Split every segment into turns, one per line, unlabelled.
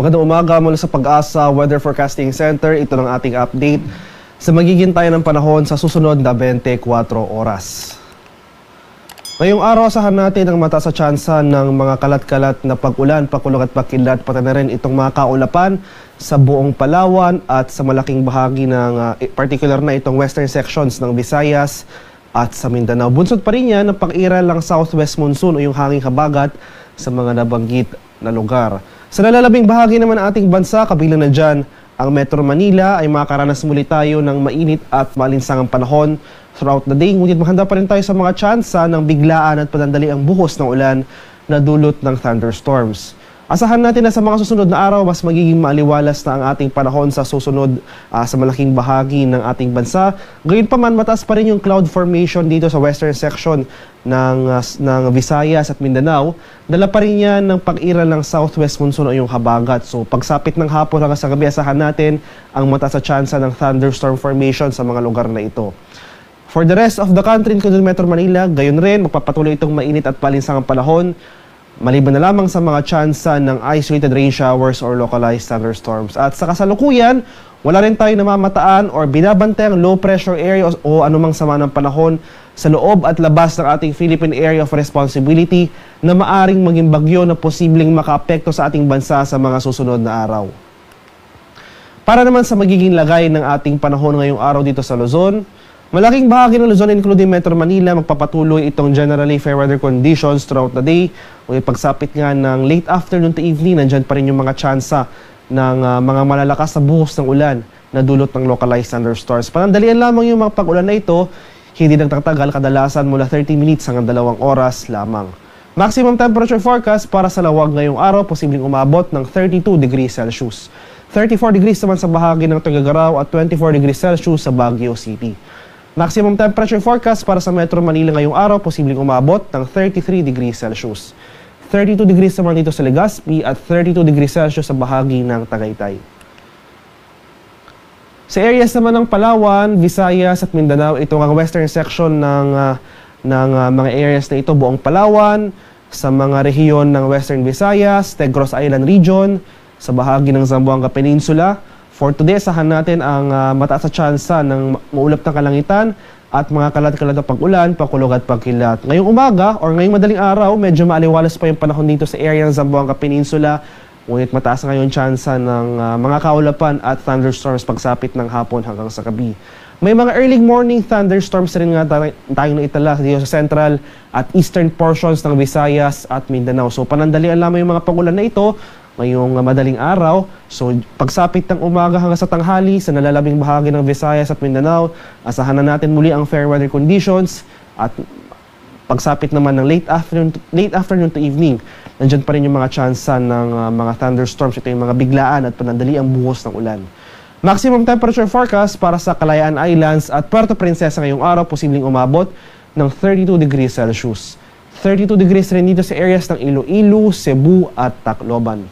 Magandang umaga mula sa Pag-asa Weather Forecasting Center. Ito ng ating update sa magiging tayo ng panahon sa susunod na 24 oras. Ngayong araw, asahan natin ang mataas sa tsansa ng mga kalat-kalat na pag-ulan, pakulog at pakilat, pati na rin itong mga kaulapan sa buong Palawan at sa malaking bahagi ng particular na itong western sections ng Visayas at sa Mindanao. Bunsod pa rin yan ng pag-iral ng southwest monsoon o yung hanging habagat sa mga nabanggit na lugar. Sa nalalabing bahagi naman ng ating bansa, kabilang na dyan ang Metro Manila, ay makakaranas muli tayo ng mainit at malinsangang panahon throughout the day. Ngunit mahanda pa rin tayo sa mga tsansa ng biglaan at panandali ang buhos ng ulan na dulot ng thunderstorms. Asahan natin na sa mga susunod na araw, mas magiging maaliwalas na ang ating panahon sa susunod sa malaking bahagi ng ating bansa. Gayunpaman, mataas pa rin yung cloud formation dito sa western section ng Visayas at Mindanao. Dala pa rin yan ng pag-iral ng southwest monsoon o yung habagat. So pagsapit ng hapon hanggang sa gabi, asahan natin ang mataas sa tsansa ng thunderstorm formation sa mga lugar na ito. For the rest of the country, including Metro Manila, gayon rin, magpapatuloy itong mainit at palinsangang panahon, maliban na lamang sa mga tsansa ng isolated rain showers or localized thunderstorms. At sa kasalukuyan, wala rin tayo namamataan or binabantayang low pressure area o anumang sama ng panahon sa loob at labas ng ating Philippine Area of Responsibility na maaring maging bagyo na posibleng makaapekto sa ating bansa sa mga susunod na araw. Para naman sa magiging lagay ng ating panahon ngayong araw dito sa Luzon, malaking bahagi ng Luzon including Metro Manila, magpapatuloy itong generally fair weather conditions throughout the day. O pagsapit nga ng late afternoon to evening, nandyan pa rin yung mga tsansa ng mga malalakas na buhos ng ulan na dulot ng localized thunderstorms. Panandalian lamang yung mga pag-ulan na ito, hindi nagtatagal, kadalasan mula 30 minutes hanggang 2 oras lamang. Maximum temperature forecast para sa Lawag ngayong araw, posibleng umabot ng 32 degrees Celsius. 34 degrees naman sa bahagi ng Tuguegarao at 24 degrees Celsius sa Baguio City. Maximum temperature forecast para sa Metro Manila ngayong araw, posibleng umabot ng 33 degrees Celsius. 32 degrees naman dito sa Legazpi at 32 degrees Celsius sa bahagi ng Tagaytay. Sa areas naman ng Palawan, Visayas at Mindanao, ito ang western section ng mga areas na ito, buong Palawan, sa mga rehiyon ng Western Visayas, Negros Island Region, sa bahagi ng Zamboanga Peninsula. For today, asahan natin ang mataas na tsansa ng maulap ng kalangitan at mga kalat-kalat na pag-ulan, pakulog at pagkilat. Ngayong umaga or ngayong madaling araw, medyo maaliwalas pa yung panahon dito sa area ng Zamboanga Peninsula. Ngunit mataas ngayon tsansa ng mga kaulapan at thunderstorms pagsapit ng hapon hanggang sa gabi. May mga early morning thunderstorms rin nga tayong naitala dito sa central at eastern portions ng Visayas at Mindanao. So panandalian lamang yung mga pag-ulan na ito ngayong madaling araw. So pagsapit ng umaga hanggang sa tanghali sa nalalabing bahagi ng Visayas at Mindanao, asahan na natin muli ang fair weather conditions at pagsapit naman ng late afternoon to evening, nandyan pa rin yung mga tsansa ng mga thunderstorms. Ito yung mga biglaan at panandali ang buhos ng ulan. Maximum temperature forecast para sa Kalayaan Islands at Puerto Princesa ngayong araw, posibleng umabot ng 32 degrees Celsius. 32 degrees rin dito sa areas ng Iloilo, Cebu at Tacloban.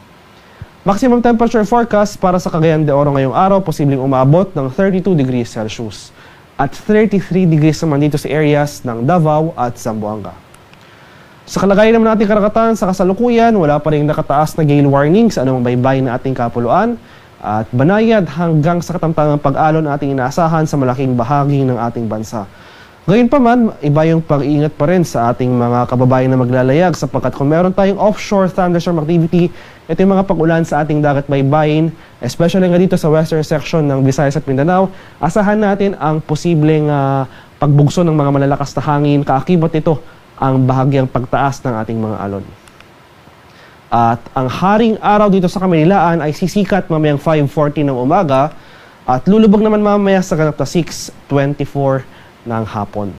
Maximum temperature forecast para sa Cagayan de Oro ngayong araw, posibleng umabot ng 32 degrees Celsius. At 33 degrees naman dito sa areas ng Davao at Zamboanga. Sa kalagayan naman natin karagatan, sa kasalukuyan, wala pa rin nakataas na gale warning sa anumang baybayin na ating kapuluan at banayad hanggang sa katamtangang pag-alon na ating inaasahan sa malaking bahagi ng ating bansa. Gayunpaman, iba yung pag-iingat pa rin sa ating mga kababayan na maglalayag sapagkat kung meron tayong offshore thunderstorm activity, ito yung mga pag-ulan sa ating dagat baybayin, especially nga dito sa western section ng Visayas at Mindanao, asahan natin ang posibleng pagbugso ng mga malalakas na hangin, kaakibat nito ang bahagyang pagtaas ng ating mga alon. At ang haring araw dito sa Kamilaan ay sisikat mamayang 5:40 ng umaga at lulubog naman mamaya sa ganap na 6:24 ng hapon.